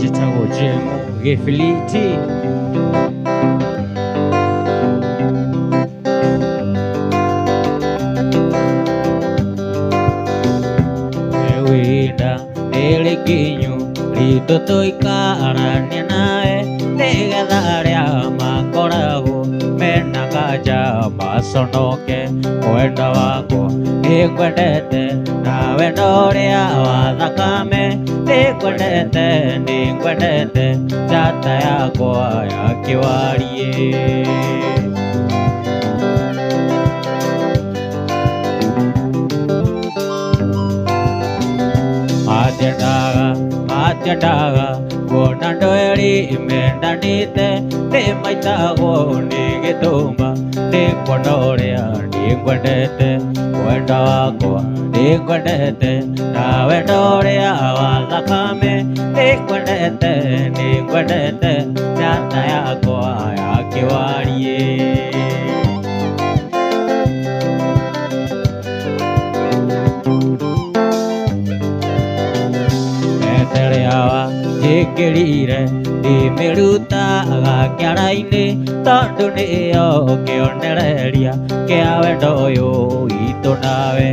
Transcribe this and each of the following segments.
gĩtagwo Jemo Gĩbiriti. Wĩna nĩrĩ nginyu ritũ tũikarania nawe, nĩgetha arĩa makoragwo mena kanja maconoke. Wendo wakwa nĩngwendete na wendo ũrĩa wa thakame, nĩngwendete njata yakwa ya kĩwariĩ. Matiendaga kuona andũ erĩ mendanĩte, nĩmaitagwo nĩ gĩthũma nĩ kuona ũrĩa nĩngwendete. Wendo wakwa nĩngwendete na wendo ũrĩa wa thakame, nĩngwendete njata yakwa ya kĩwariĩ. Njĩkĩrire ndĩmĩrutaga kĩara-inĩ, tondũ nĩyo kĩonereria kĩa wendo ũyũ witũ nawe.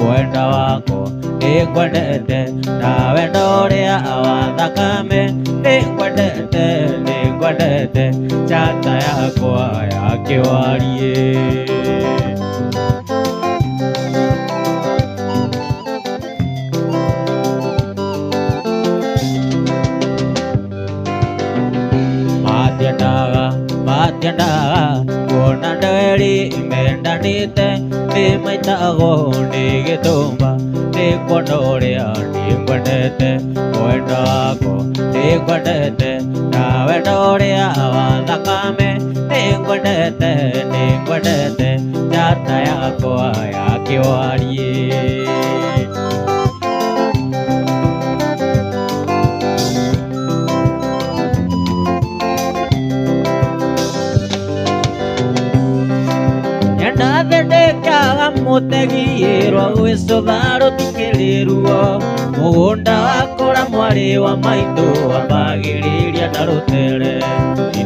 Wendo wakwa nĩngwendete na wendo ũrĩa wa thakame, nĩngwendete njata yakwa ya kĩwariĩ. Matiendaga kuona andũ erĩ mendanĩte, nĩmaitagwo nĩ gĩthũma nĩ kuona ũrĩa nĩngwendete. Wendo wakwa nĩngwendete na wendo ũrĩa wa thakame, nĩngwendete njata yakwa ya kĩwariĩ. Ndĩkaga mũtegiĩrwo gwĩcũtha rũtikĩrĩruo, mũgũnda wakũra mwarĩ wa maitũ wambagĩrĩria na rũtere.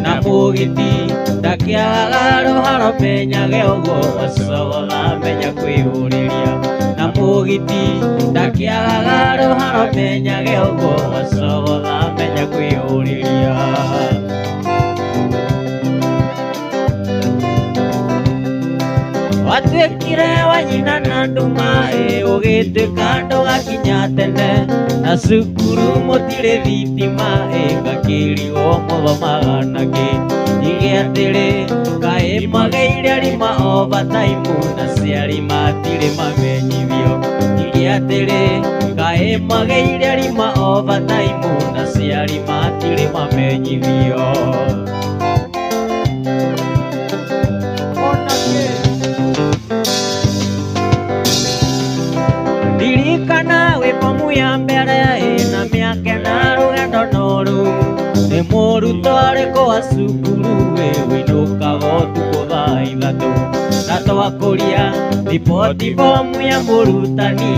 Na mũgiti ndakĩagaga rũharo menyage ũguo gacogotha menya kwĩyũrĩria. Na mũgiti ndakĩagaga rũharo menyage ũguo gacogotha menya kwĩyũrĩria. Watuĩkire wa nyina na nduma ũgĩtuĩka ndũgakinya tene, na cukuru mũtirĩ thitima ngakĩrigwo mũthomaga nakĩ. Nigĩ atĩrĩ kaĩ mageire arima overtime na ciari matirĩ mamenyithio. Nigĩ atĩrĩ kaĩ mageire arima overtime na ciari matirĩ mamenyithio. Ndirikana wĩ bomu ya mbere na mĩaka na rũgendo noru, nĩ mũrutwo arĩkũ wa cukuru wĩinũkaga ũtukũ thaa ithatũ, na twakũria riboti bomu ya mũrutani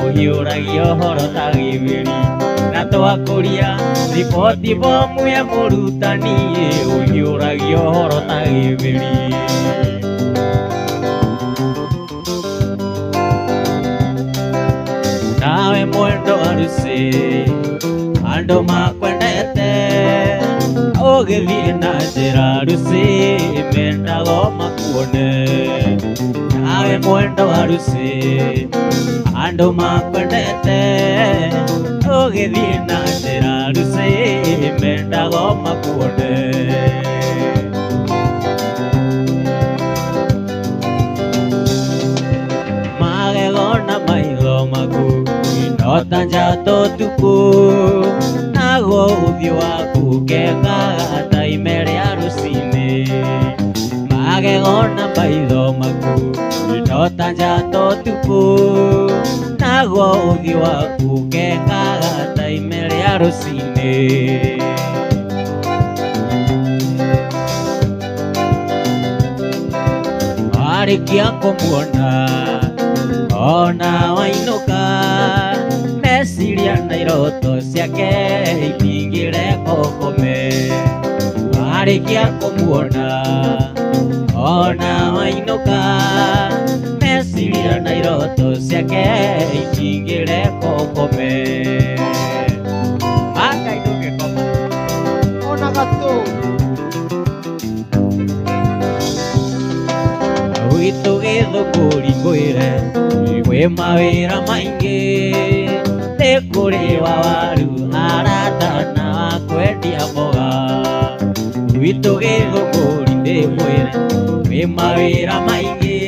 ũhiũragia ũhoro ta gĩbĩri. Na twakũria riboti bomu ya mũrutani ũhiũragia ũhoro ta gĩbĩri. Nawe mwendo arusi andũ makwendete, ũgĩthiĩ na njĩra arusi mendaga makuone. Nawe mwendo arusi andũ makwendete, ũgĩthiĩ na njĩra arusi mendaga makuone. Magego na maitho maku inota njato tuku, naguo ũthiũ waku kengaga ta ime rĩa rũcinĩ. Magego na maitho maku inota njato tuku, naguo ũthiũ waku kengaga ta ime rĩa rũcinĩ. warĩkia kũmuona ona wainũka meciria meciria na iroto ciake ihingire kokome arĩkia kũmuona ona mainũka meciria na iroto ciake ihingire kokome akainũke koma ona gatũ gwitũ gĩthũngũri ngwĩre gwĩ mawĩra maingĩ nĩ kũrĩ wa waru arata na kwendia mboga gwitũ gĩthũngũri ndĩmwĩre gwĩ mawĩra maingĩ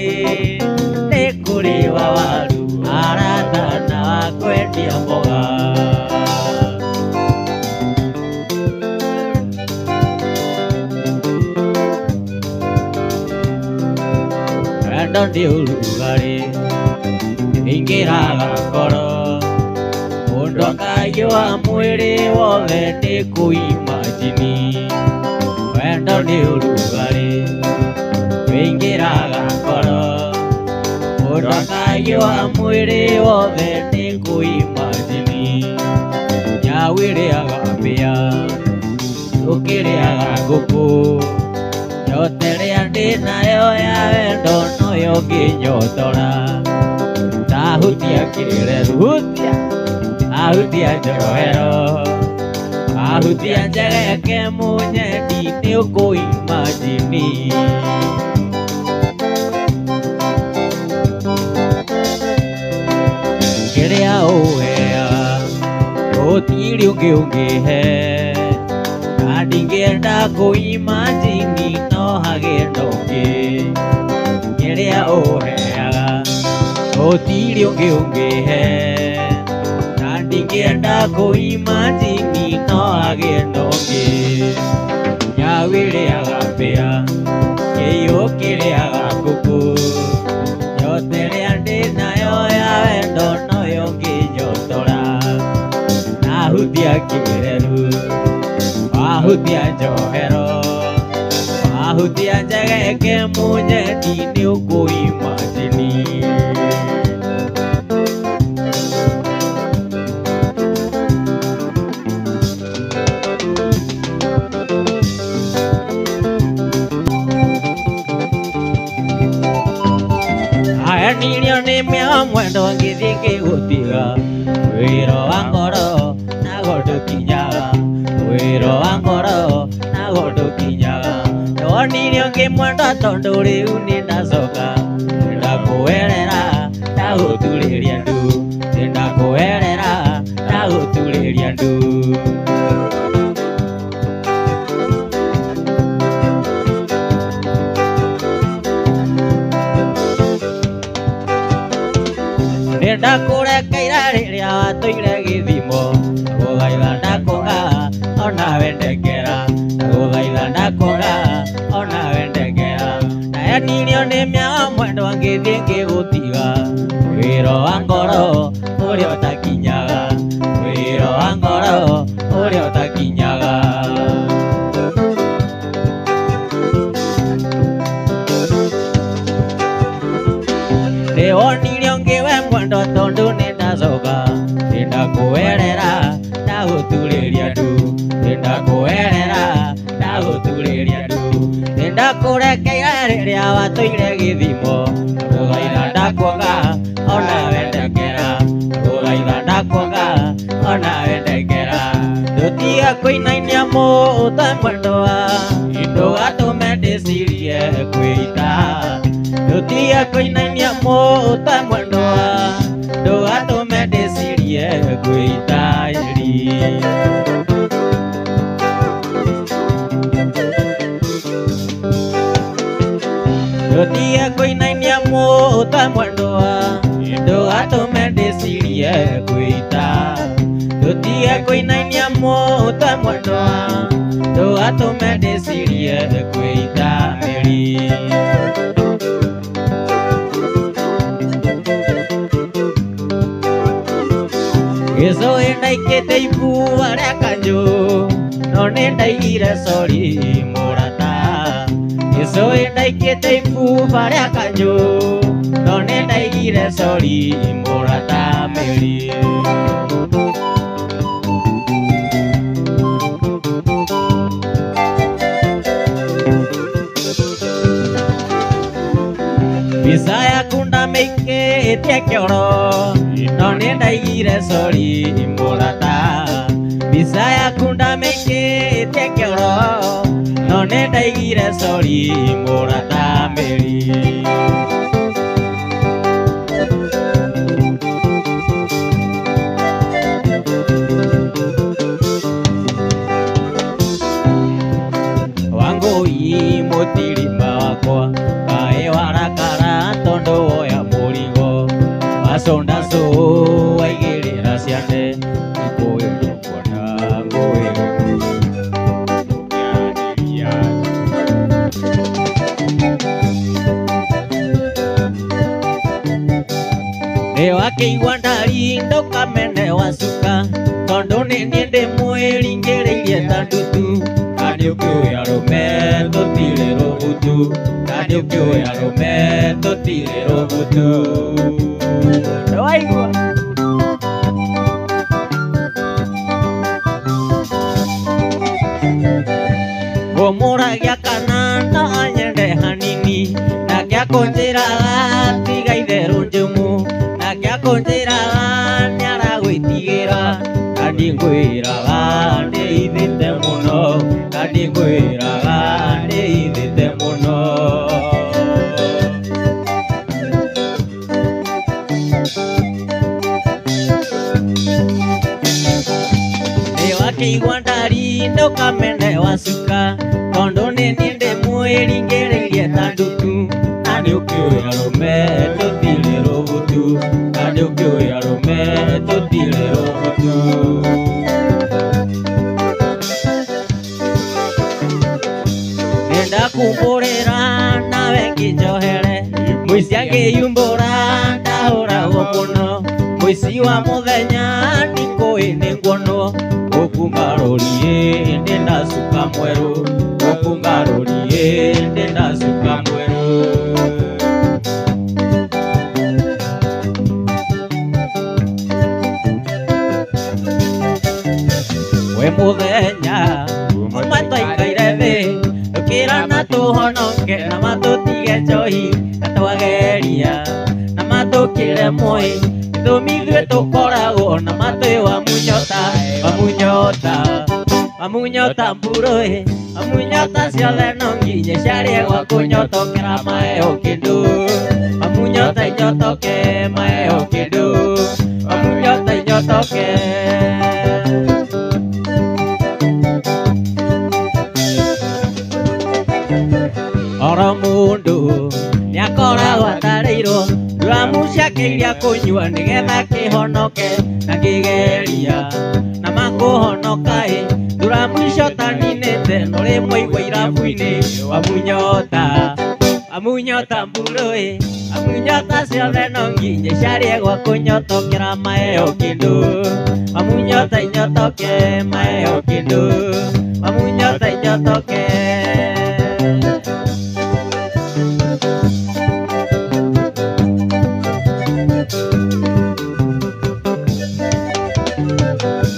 nĩ kũrĩ wa waru arata na kwendia mboga wendo ndĩ ũrugarĩ ingĩraga ngoro mũndũ akaiua mwĩrĩ wothe nĩ kũimagini wendo nĩ ũrugarĩ wĩingĩraga ngoro mũndũ akaiua mwĩrĩ wothe nĩ kũimagini nyau ĩrĩaga mbĩa tũkĩrĩaga ngũkũ nyote ĩrĩa ndĩ nayo ya wendo noyo ngĩnyotora tahutia kĩreru ahutia njoroero ahutia njereke mũnyendi nĩ ũkũimagini kĩrĩa ũheaga gũtirĩ ũngĩ ũngĩhe na ndingĩenda kũimagini no hagĩe na ũngĩ kĩrĩa ũheaga gũtirĩ ũngĩ ũngĩhe na ndingĩenda kũimagini no hagĩe na ũngĩ nyau ĩrĩaga mbĩa kĩiyũ kĩrĩaga ngũkũ nyote ĩrĩa ndĩ nayo ya wendo noyo ngĩnyotora nahutia kĩreru wahutia njohero wahutia njegeke mũnyendi nĩ ũkũimagini ayanirio nĩ mĩao mwendo ngĩthiĩ ngĩgũtiga wĩra wa ngoro nago ndũkinyaga wĩra wa ngoro nago ndũkinyaga nĩwonirio ngĩmwenda tondũ rĩu nĩ ndacoka ndakũwerera ndagũturĩria ndu ndakũwerera ndagũturĩria ndu ndakũrekeire rĩrĩa watũire gĩthimo gũthaitha ndakũga ona wendekera gũthaitha ndakũga ona wendekera nayanirio nĩ mĩao mwendwa ngĩthiĩ ngĩgũtiga wĩra wa ngoro ũrĩa ũtakinyaga wĩra wa ngoro ũrĩa ũtakinyaga nĩwonirio ngĩwe mwendo tondũ nĩ ndacoka ndakũwerera ndagũturĩria ndu ndakũwerera ndagũturĩria ndu ndakũrekeire rĩrĩa watũire gĩthimo gũthaitha ndakuoga ona wendekera gũthaitha ndakuoga ona wendekera ndũtige kũinainia mũũta mwendwa ndũgatũme ndĩcirie kwĩita ndũtige kũinainia mũũta mwendwa ndũgatũme ndĩcirie kwĩita ĩri ndũtige kũinainia mũũta mwendwa ndũgatũme ndĩcirie kwĩita ndũtige kũinainia mũũta mwendwa ndũgatũme ndĩcirie kwĩita ĩri gĩcũĩ ndaikĩte ibuba rĩa kanjũ no nĩ ndaigire cori mũrata gĩcũĩ ndaikĩte ibuba rĩa kanjũ no nĩ ndaigire cori mũrata mĩri meke tiekero no nenda igire sori morata bisaya kunda meke tiekero no nenda igire sori morata meri motirimba wakwa kae warakara tondo ya murigo masonda so waigirira ciande ikoyo kona ngoe wakeigua ndari ndokamene wacuka tondo nĩ niĩ ndĩ mwĩringĩrĩirie ta ndutu na nĩ ũkĩũĩ arũme tũtirĩ rũbutu na nĩ ũkĩũĩ arũme tũtirĩ rũbutu nĩwaigua ngũmũragia kana no anyende hanini nake akũnjĩraga tiga itherũ njũmu nake akũnjĩraga nĩaragwĩtigĩra na nĩngwĩraga nĩithĩte mũno na nĩngwĩraga nĩithĩte mũno nĩwakĩigua ndari ndũkamene wacuka tondũ nĩ niĩ ndĩ mwĩringĩrĩirie ta ndutu na nĩ ũkĩũĩ arũme tũtirĩ rũbutu na nĩ ũkĩũĩ arũme tũtirĩ rũbutu nĩnda kumbũrĩra nawe ngĩnjohere mũici angĩyumbũra ndahũragwo mũno mũici wa mũthenya ndikũĩ nĩ nguonwo gũkũ ngarũriĩ ndĩ ndacuka mwerũ gũkũ ngarũriĩ ndĩ ndacuka mwerũ we mũthenya uma twaikaire thĩ ũkĩra na tũhonoke na matũtige njohi na twageria na matũkĩre moi ithũmi ithuĩ tũkoragwo na matwĩ wamunyota mbũrũĩ wamunyota ciothe no nginya ciarĩe gwa kũnyotokera maheo kĩndũ wamunyota inyotoke maheo kĩndũ wamunyota inyotoke oro mũndũ nĩakoragwo atarĩirwo nduramu ciake iria kũnyua nĩgetha kĩhonoke na kĩgeria na makũhonoka-ĩ nduramu icio taninĩte no rĩmwe igua irabu-inĩ wamunyota mbũrũĩ wamunyota ciothe no nginya ciarĩe gwa kũnyotokera maheo kĩndũ wamunyota inyotoke maheo kĩndũ wamunyota inyotoke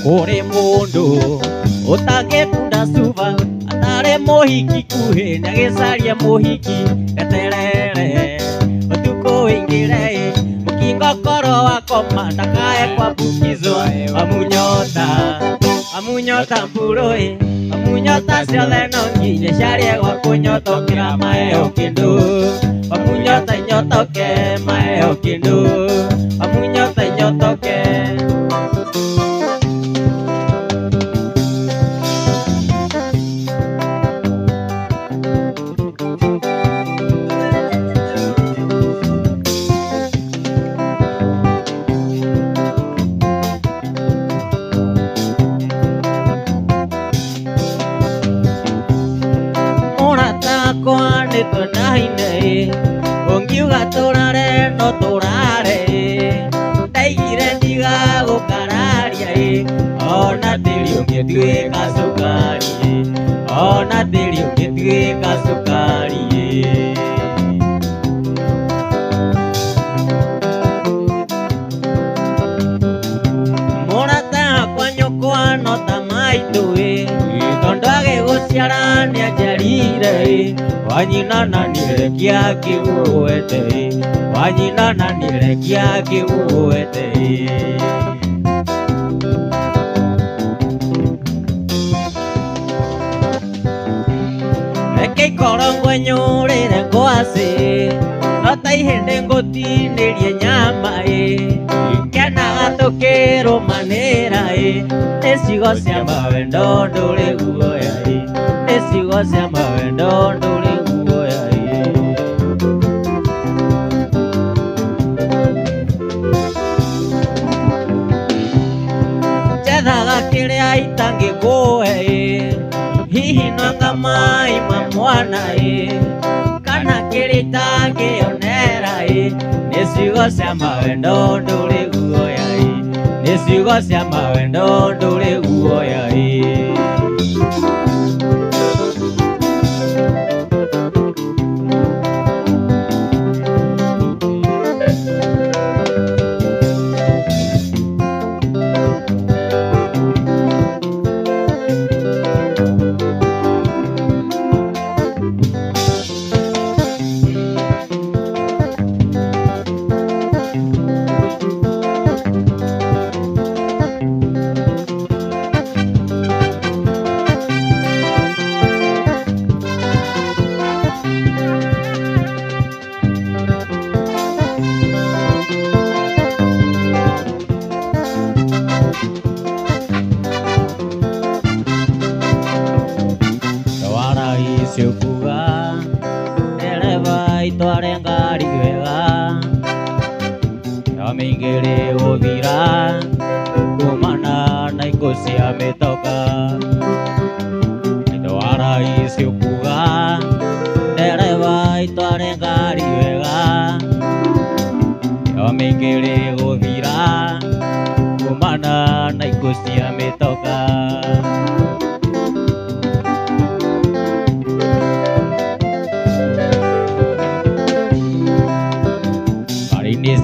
kũrĩ mũndũ ũtangĩkunda cuba atarĩ mũhiki kuhĩ nĩagĩcaria mũhiki gaterere ũtukũ wĩingĩre mũkingo korwo wakoma ndakae kwambukizwo wamunyota mbũrũĩ wamunyota ciothe no nginya ciarĩe gwa kũnyotokera maheo kĩndũ wamunyota inyotoke maheo kĩndũ wamunyota inyotoke ungiuga tũrare no tũrare ndaigire ndiga gũkararia ona tĩri ũngĩtuĩka cukari ona tĩri ũngĩtuĩka cukari mũrata wakwa nyũkwa no ta maitũ tondũ agĩgũciara nĩanjarire ai wanyina na nire kia kiuete wanyina na nire kia kiuete Eke korongo nyore ngoase Notai hende ngoti nerie nyama Kena gatokero manera Nesigo cia mawendo ndure guoya Nesigo cia mawendo ndure guoya Jethaga kiria itangi goe Hihi nanga mai mamwana Kana kirita kionera Nesigo cia mawendo ndure guoya Nesigo cia mawendo ndure guoya Siukuga Nereva itware ngari wega Yamingere othira Kumana na ikosia metoka Itwara isiukuga Nereva itware ngari wega Yamingere othira Kumana na ikosia metoka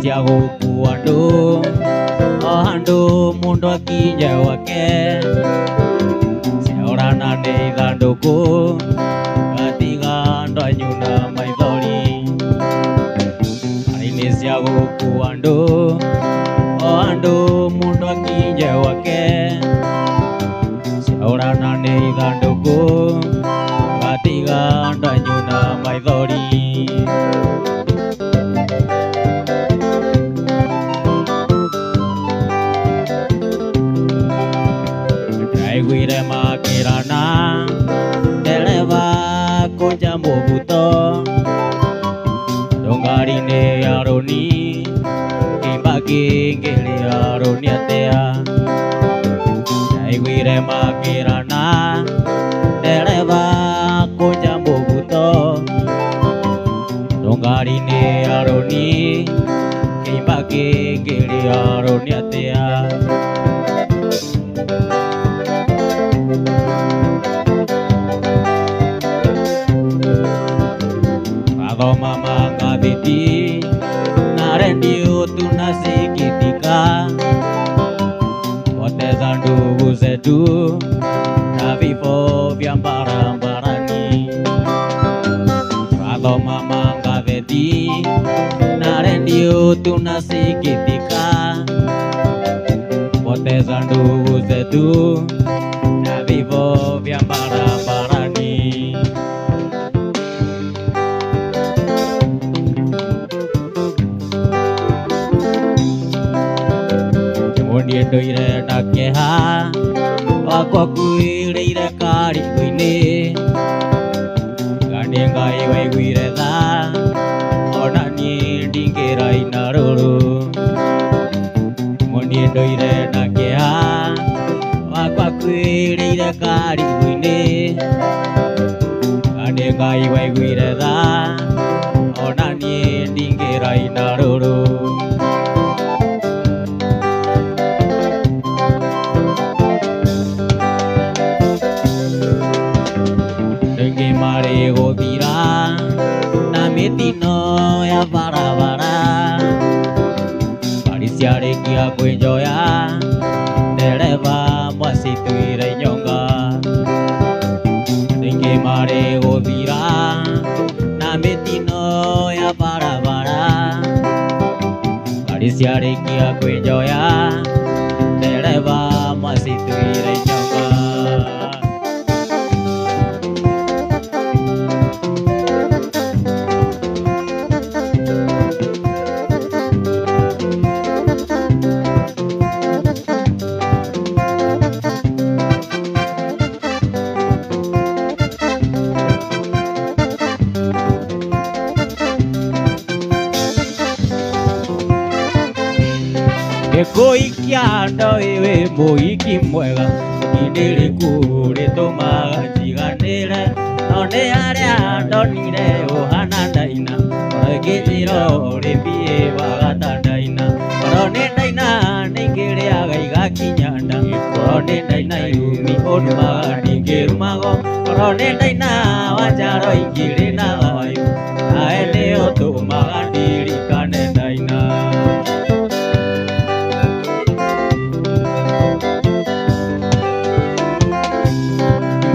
Cia gukua andu o handu mundu akinya wake ciorana ni ithanduku gatiga ndwanyu na maithori ari-ini cia gukua andu o handu mundu akinya wake ciorana ni ithanduku gatiga ndwanyu na maithori Aiguire makirana Dereva koja mubuto Dongari ne aroni Kibagi ngeli aroni atea Aiguire makirana Dereva koja mubuto Dongari ne aroni Kibagi ngeli aroni atea Mama ngabiti narendio tunasikitika poteza ndugu zetu na vifo vya barabarani. Mama ngabiti narendio tunasikitika poteza ndugu zetu na vifo vya barabarani. Ndoire na keha wakwa kuireire karibu-ini ngani ngai waiguire tha ona nie ndingĩraina rũrũ munie ndoire na keha wakwa kuireire karibu-ini ngani ngai waiguire tha ona nie ndingĩraina rũrũ Gũthira na mĩtino ya barabara ngari ciarĩkia kwĩnjoya ndereba mwacituire nyonga rĩngĩ marĩ gũthira Siare kia kwe joya Tereva masih tuire nyoba Koikiando ewe moiki mwega Kiniri kure tomaga chiganire None aria ndonire ohana ndaina Gĩthiro rĩmbie wagata ndaina Korone ndaina nĩngĩrĩaga igakinyanda Korone ndaina irumi onumaga ndingĩrumago Korone ndaina wanjaro ingĩrĩ na thayũ Nawe nĩyo tũmaga ndirikane ndaina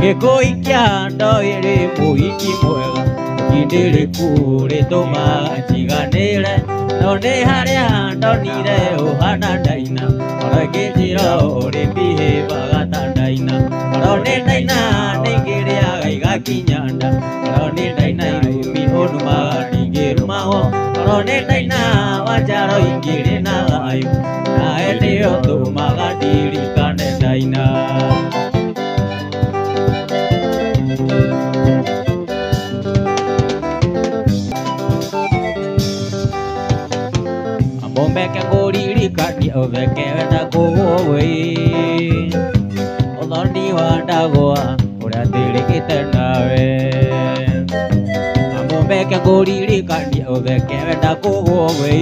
Gĩkũikiando ĩrĩ mũhiki mwega Kiniri kure tomaga chiganire None harĩa ndonire ũhana ndaina Gĩthiro rĩmbie wagata ndaina Korone ndaina nĩngĩrĩaga igakinyanda Korone ndaina irumi onumaga ndingĩrumago Korone ndaina wanjaro ingĩrĩ na thayũ Nawe nĩyo tũmaga ndirikane ndaina Bombeke ngũririkania ũtheke wenda kũgũwe Ũthoni wa ndagwa ũrĩa ndĩrĩkĩte nawe Bombeke ngũririkania ũtheke wenda kũgũwe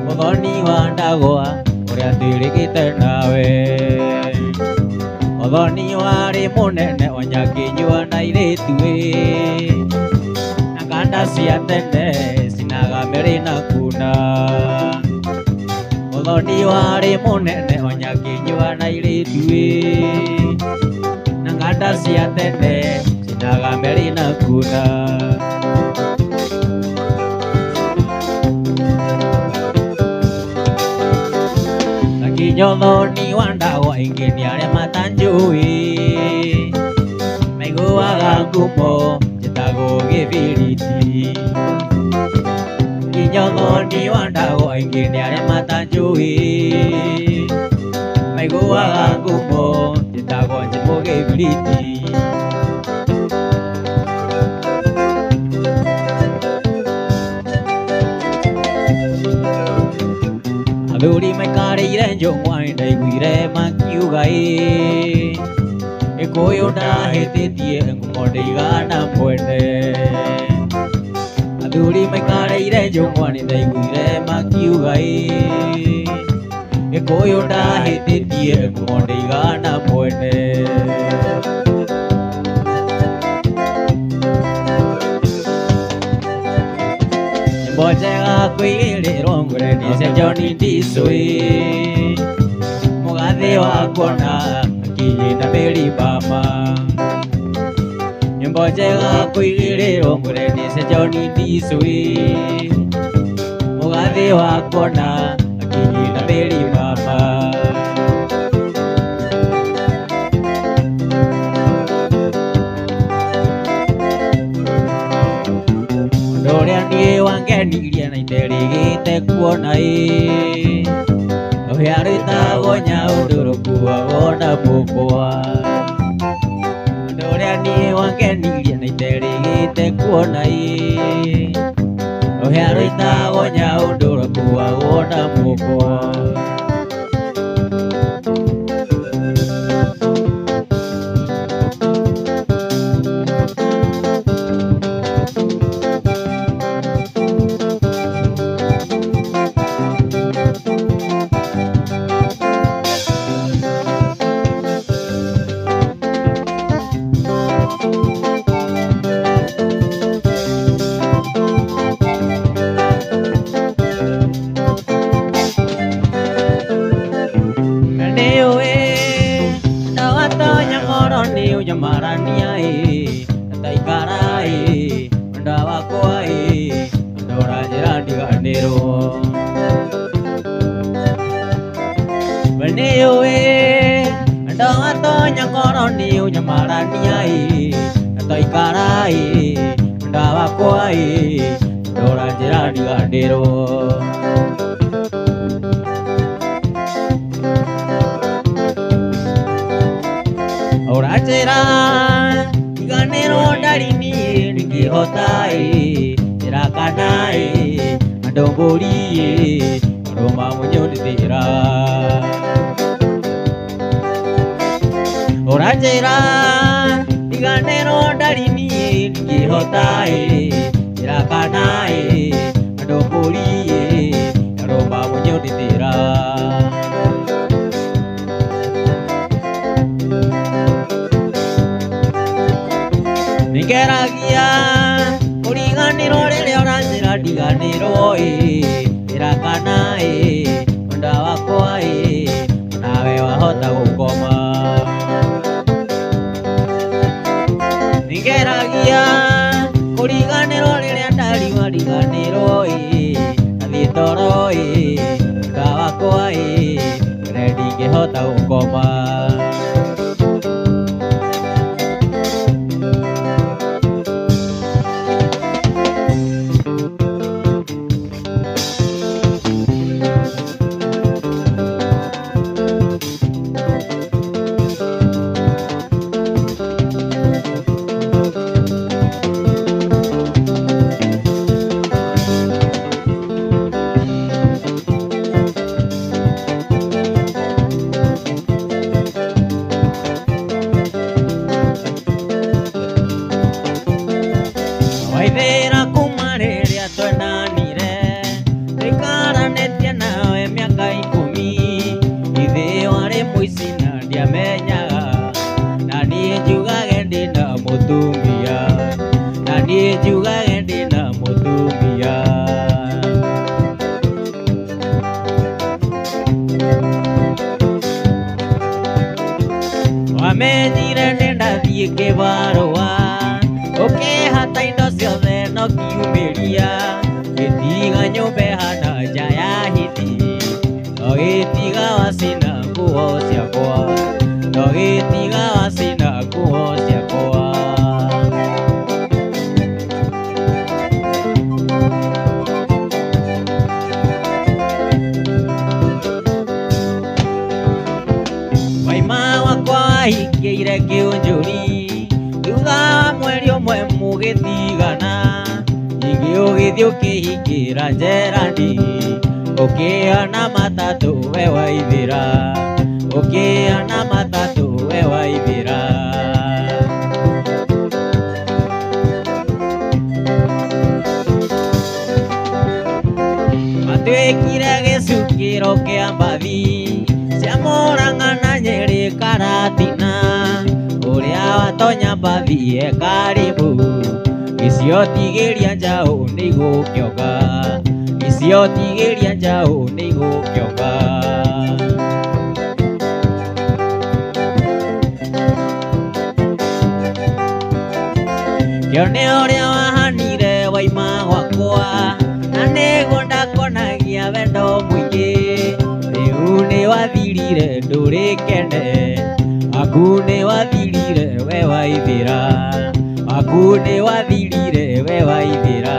Ũthoni wa ndagwa ũrĩa ndĩrĩkĩte nawe Ũthoni warĩ mũnene onyakinyua na airĩtu Na nganda cia tene cinaga mĩrĩ na kuna Ũthoni warĩ mũnene onyakinyua na airĩtu Na nganda cia tene cinaga mĩrĩ na kuna Nakinya ũthoni wa ndagwa aingĩ nĩ arĩa matanjũĩ Maiguaga ngumo njĩtagwo gĩbiriti Nakinya ũthoni wa ndagwa aingĩ nĩ arĩa matanjũĩ Maiguaga ngumo njĩtagwo gĩbiriti Athuri maikarĩire njũng'wa ndaiguire makiuga Gĩkũyũ ndahĩtĩtie ngumo ndĩigana mwene Athuri maikarĩire njũng'wa ndaiguire makiuga Gĩkũyũ ndahĩtĩtie ngumo ndĩigana mwene Nyĩmbo njega kũigĩrĩrwo ngũrani cia John Ndicũ Mũgathĩ wa kuona Akinyi na Mary Bama Nyĩmbo njega kũigĩrĩrwo ngũrani cia John Ndicũ Mũgathĩ wa kuona Akinyi na Mary Bama Ũrĩa niĩ wangenirie na iterĩgĩte kuona Ũrĩa rwĩtagwo Nyaũndũ rũkuagwo na mũkwa Ũrĩa niĩ wangenirie na iterĩgĩte kuona Ũrĩa rwĩtagwo Nyaũndũ rũkuagwo na mũkwa Marania taikara ndawakwa ndora njira ndiganirwo oe ndo atonya koroni unyamarania ndo ikarai ndawa kwai ndora njira ndigandirwo ora njira ndiganirwo ndarini ndingihota njira kana andå mbå ri andå mamå thä ra å ranjä ra ndiganärwo ndarini ndingä hota njä ra kana andå mbå ri andå mamå thä ra nä ngeragia kå riganärwo rä rä a å ranjä ra ndiganärwo njĩra kana mwenda wakwa nawe wahota gũkoma nĩngeragia kũriganĩrwo rĩrĩa ndarigwo riganĩrwo nathiĩ toro mwenda wakwa rĩrĩa ndingĩhota gũkoma waithĩra kuma rĩrĩa twendanire ndĩkaranĩtie nawe mĩaka 10 ithe warĩ mũici na ndiamenyaga na niĩ njugage ndĩna mũtumia na niĩ njugage ndĩna mũtumia wamenyire nĩndathiĩ kĩbarũa ũkĩhata indo ciothe no kiumĩria gĩtiga nyũmba ĩhana nja ya hiti no gĩtiga wacina nguo ciakwa no gĩtiga wacina nguo ciakwa waima wakwa wahingĩire kĩũnjũri thutha mweri ũmwe mũgĩtigana ningĩ ũgĩthiĩ ũkĩhingĩra njerani ũkĩona matatũ we waithĩra ũkĩona matatũ we waithĩra matuĩkire gĩcukĩro kĩa mbathi cia Mũrang'a na Nyeri Karatina ũrĩa watonya mbathi karibu icio tigĩria njaũ nĩ igũkĩonga icio tigĩria njaũ nĩ igũkĩonga kĩone ũrĩa wahanire waima gwakwa na nĩguo ndakonagia wendo mũingĩ rĩu nĩ wathirire ndũrĩkene aku nĩ wathirire we waithĩra aku nĩ wathirire we waithĩra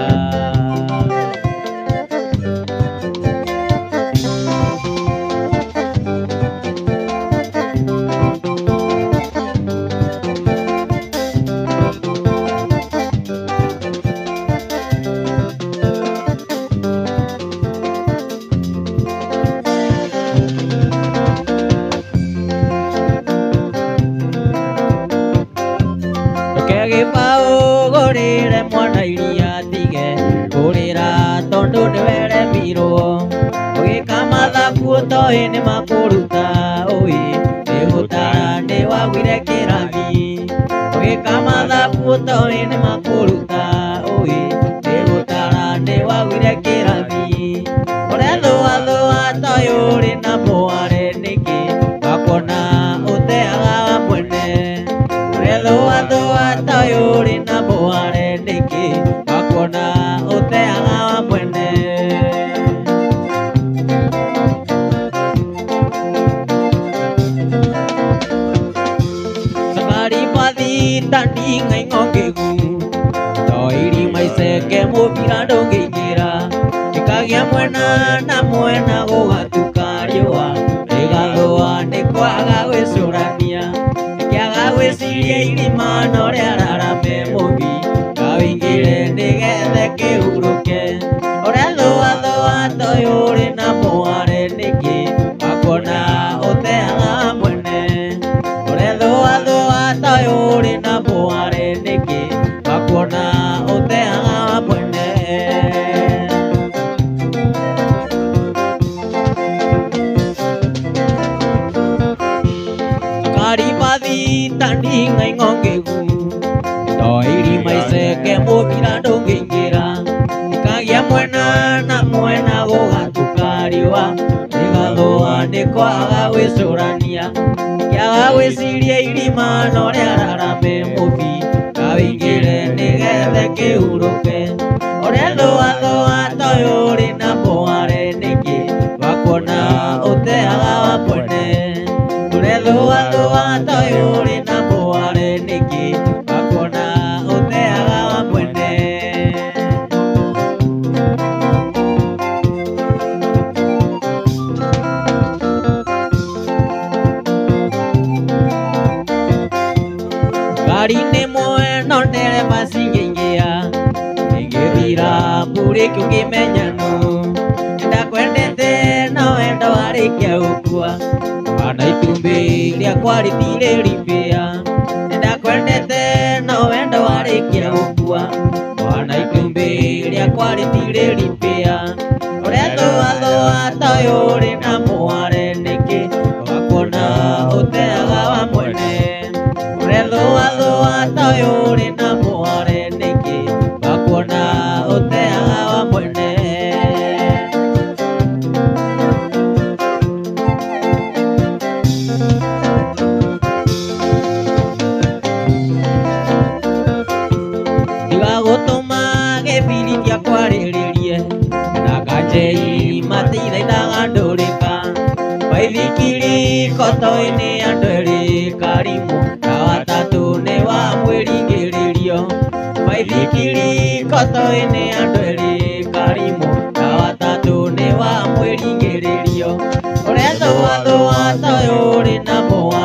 ũgũrĩre mwana iria tige kũrĩra tondũ nĩweremirwo ũgĩka mathabu ũtoĩ nĩ makũruta ũĩ nĩgũtara nĩ wagũire kĩrathi ũgĩka mathabu ũtoĩ nĩ makũruta ũĩ nĩgũtara nĩ wagũire kĩrathi ũrethũathũa toĩ ũrĩ na mware nĩkĩ wakona ũteaga wa mwene ũrethũathũa toĩ ũrĩ na mware nĩkĩ wakona ũteaga wa mwene tandi ngai ngongegu Toiri mai seke mubira ndungigira Ikagia mwena na mwena gugatukarioa Igathua ni kwaga gwicurania Ikiaga gwiciria irima noria rarame mubi Kawingire nigethe kihuruke Oria thua thua toyuri na mware niki Akona uteaga mwene Oria thua thua toyuri na mware niki Akona uteaga mwene Karibathi tandi ngai ngongegu Toiri mai seke mubira ndungigira Ikagia mwena na mwena gugatukariwa Igathua ni kwaga gwicurania Ikiaga gwiciria irima noria rarame mubi Kawingire nigethe kihuruke Oria thua thua toyuri na mware niki Wakuona uteaga mwene Oria thua thua toyuri na mware niki Wakuona uteaga mwene Gari ni mweno nere masingingia Ngithira mburi kiukimenyanu Ndakwendete no wendo warikia gukua Wana itumbi riakwa ritire ribia Ndakwendete no wendo warikia gukua Wana itumbi riakwa ritire ribia Oria thua thua toyuri na mware niki Wakuona uteaga wa mwene Oria thua thua toyuri na mware niki Wakuona uteaga wa mwene Gutuma gibiriria kwariririe na kanjei matithaithaga ndurika Baithikiri koto-ini andu eri karimu na watatu ni wa mwiringiririo Baithikiri koto-ini andu eri karimu na watatu ni wa mwiringiririo Oria thua thua toyuri na mware